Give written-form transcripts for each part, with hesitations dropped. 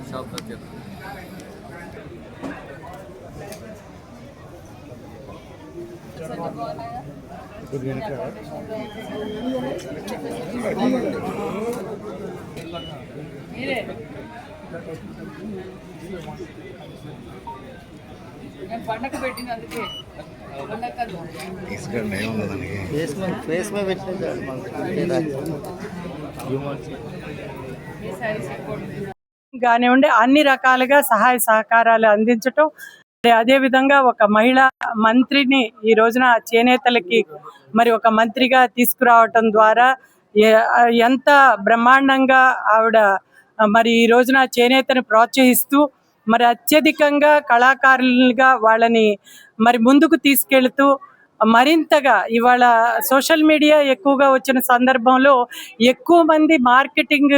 Shop దగ్గర పండగ పెట్టింది అందుకే కానివ్వండి అన్ని రకాలుగా సహాయ సహకారాలు అందించటం, అదేవిధంగా ఒక మహిళా మంత్రిని ఈ రోజున చేనేతలకి మరి ఒక మంత్రిగా తీసుకురావటం ద్వారా ఎంత బ్రహ్మాండంగా ఆవిడ మరి ఈ రోజున చేనేతను ప్రోత్సహిస్తూ మరి అత్యధికంగా కళాకారులుగా వాళ్ళని మరి ముందుకు తీసుకెళ్తూ మరింతగా ఇవాళ సోషల్ మీడియా ఎక్కువగా వచ్చిన సందర్భంలో ఎక్కువ మంది మార్కెటింగ్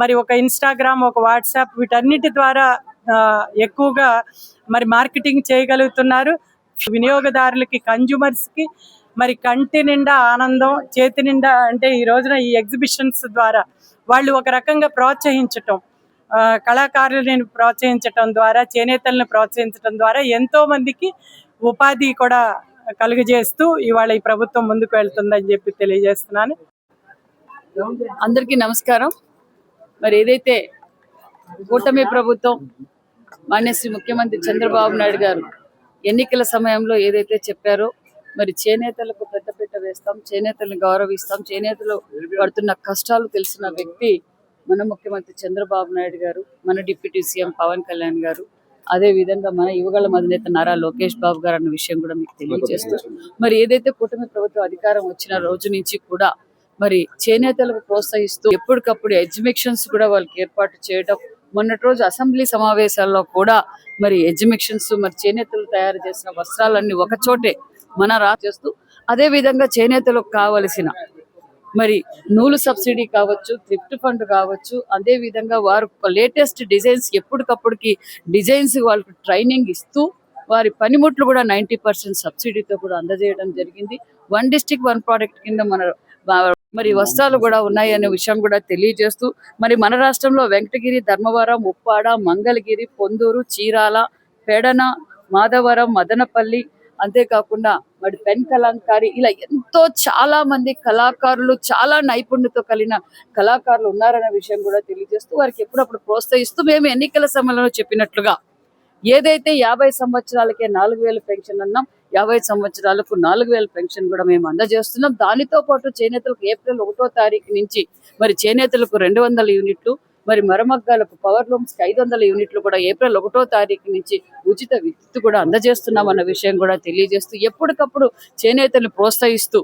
మరి ఒక ఇన్స్టాగ్రామ్, ఒక వాట్సాప్ వీటన్నిటి ద్వారా ఎక్కువగా మరి మార్కెటింగ్ చేయగలుగుతున్నారు. వినియోగదారులకి, కన్జ్యూమర్స్కి మరి కంటి నిండా ఆనందం, చేతి నిండా అంటే ఈ రోజున ఈ ఎగ్జిబిషన్స్ ద్వారా వాళ్ళు ఒక రకంగా ప్రోత్సహించటం, కళాకారులను ప్రోత్సహించటం ద్వారా, చేనేతలను ప్రోత్సహించటం ద్వారా ఎంతో మందికి ఉపాధి కూడా కలుగజేస్తూ ఇవాళ ఈ ప్రభుత్వం ముందుకు వెళ్తుందని చెప్పి తెలియజేస్తున్నాను. అందరికీ నమస్కారం. మరి ఏదైతే కూటమి ప్రభుత్వం మాన్యశ్రీ ముఖ్యమంత్రి చంద్రబాబు నాయుడు గారు ఎన్నికల సమయంలో ఏదైతే చెప్పారో మరి చేనేతలకు పెద్దపీట వేస్తాం, చేనేతలను గౌరవిస్తాం, చేనేతలు పడుతున్న కష్టాలు తెలిసిన వ్యక్తి మన ముఖ్యమంత్రి చంద్రబాబు నాయుడు గారు, మన డిప్యూటీ సీఎం పవన్ కళ్యాణ్ గారు, అదే విధంగా మన యువగల అధినేత నారా లోకేష్ బాబు గారు అన్న విషయం కూడా మీకు తెలియజేస్తూ మరి ఏదైతే కూటమి ప్రభుత్వం అధికారం వచ్చిన రోజు నుంచి కూడా మరి చేనేతలకు ప్రోత్సహిస్తూ ఎప్పటికప్పుడు ఎగ్జిబిషన్స్ కూడా వాళ్ళకి ఏర్పాటు చేయడం, మొన్నటి రోజు అసెంబ్లీ సమావేశాల్లో కూడా మరి ఎగ్జిబిషన్స్ మరి చేనేతలు తయారు చేసిన వస్త్రాలన్నీ ఒక చోటే మన చేస్తూ అదే విధంగా చేనేతలకు కావలసిన మరి నూలు సబ్సిడీ కావచ్చు, థ్రిఫ్ట్ ఫండ్ కావచ్చు, అదే విధంగా వారు లేటెస్ట్ డిజైన్స్ ఎప్పటికప్పటికి డిజైన్స్ వాళ్ళకి ట్రైనింగ్ ఇస్తూ వారి పనిముట్లు కూడా 90% సబ్సిడీతో కూడా అందజేయడం జరిగింది. 1 డిస్ట్రిక్ట్ 1 ప్రోడక్ట్ కింద మరి వస్త్రాలు కూడా ఉన్నాయనే విషయం కూడా తెలియజేస్తూ మరి మన రాష్ట్రంలో వెంకటగిరి, ధర్మవరం, ఉప్పాడ, మంగళగిరి, పొందూరు, చీరాల, పెడన, మాధవరం, మదనపల్లి, అంతేకాకుండా మరి పెన్ కలంకారి ఇలా ఎంతో చాలా మంది కళాకారులు, చాలా నైపుణ్యతో కలిగిన కళాకారులు ఉన్నారనే విషయం కూడా తెలియజేస్తూ వారికి ఎప్పుడప్పుడు ప్రోత్సహిస్తూ మేము ఎన్నికల సమయంలో చెప్పినట్లుగా ఏదైతే 50 సంవత్సరాలకే 4000 పెన్షన్ అన్నాం, 50 సంవత్సరాలకు 4000 పెన్షన్ కూడా మేము అందజేస్తున్నాం. దానితో పాటు చేనేతలకు ఏప్రిల్ 1వ తారీఖు నుంచి మరి చేనేతలకు 200 యూనిట్లు, మరి మరమగ్గాలకు, పవర్ లూమ్స్కి 500 యూనిట్లు కూడా ఏప్రిల్ 1వ తారీఖు నుంచి ఉచిత విద్యుత్ కూడా అందజేస్తున్నాం అన్న విషయం కూడా తెలియజేస్తూ ఎప్పటికప్పుడు చేనేతలు ప్రోత్సహిస్తూ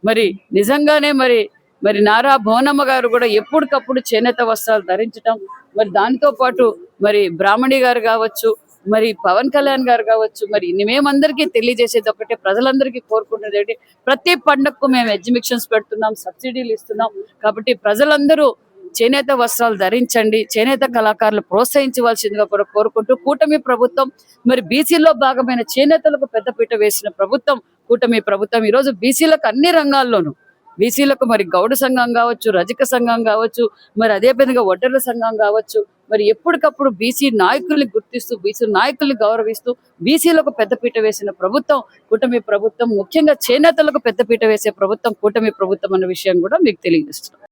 మరి నిజంగానే మరి నారా భువనమ్మ గారు కూడా ఎప్పటికప్పుడు చేనేత వస్త్రాలు ధరించడం, మరి దానితో పాటు మరి బ్రాహ్మణి గారు కావచ్చు, మరి పవన్ కళ్యాణ్ గారు కావచ్చు, మరి మేమందరికీ తెలియజేసేది ఒకటే, ప్రజలందరికీ కోరుకుంటున్నది ఏంటి, ప్రతి పండగకు మేము ఎగ్జిబిషన్స్ పెడుతున్నాం, సబ్సిడీలు ఇస్తున్నాం. కాబట్టి ప్రజలందరూ చేనేత వస్త్రాలు ధరించండి, చేనేత కళాకారులు ప్రోత్సహించవలసిందిగా కూడా కోరుకుంటూ, కూటమి ప్రభుత్వం మరి బీసీలో భాగమైన చేనేతలకు పెద్దపీట వేసిన ప్రభుత్వం కూటమి ప్రభుత్వం. ఈరోజు బీసీలకు అన్ని రంగాల్లోనూ, బీసీలకు మరి గౌడ సంఘం కావచ్చు, రజక సంఘం కావచ్చు, మరి అదే విధంగా ఒడ్డర్ల సంఘం కావచ్చు, మరి ఎప్పటికప్పుడు బీసీ నాయకుల్ని గుర్తిస్తూ, బీసీ నాయకుల్ని గౌరవిస్తూ బీసీలకు పెద్దపీట వేసిన ప్రభుత్వం కూటమి ప్రభుత్వం. ముఖ్యంగా చేనేతలకు పెద్దపీట వేసే ప్రభుత్వం కూటమి ప్రభుత్వం అన్న విషయం కూడా మీకు తెలియజేస్తున్నాం.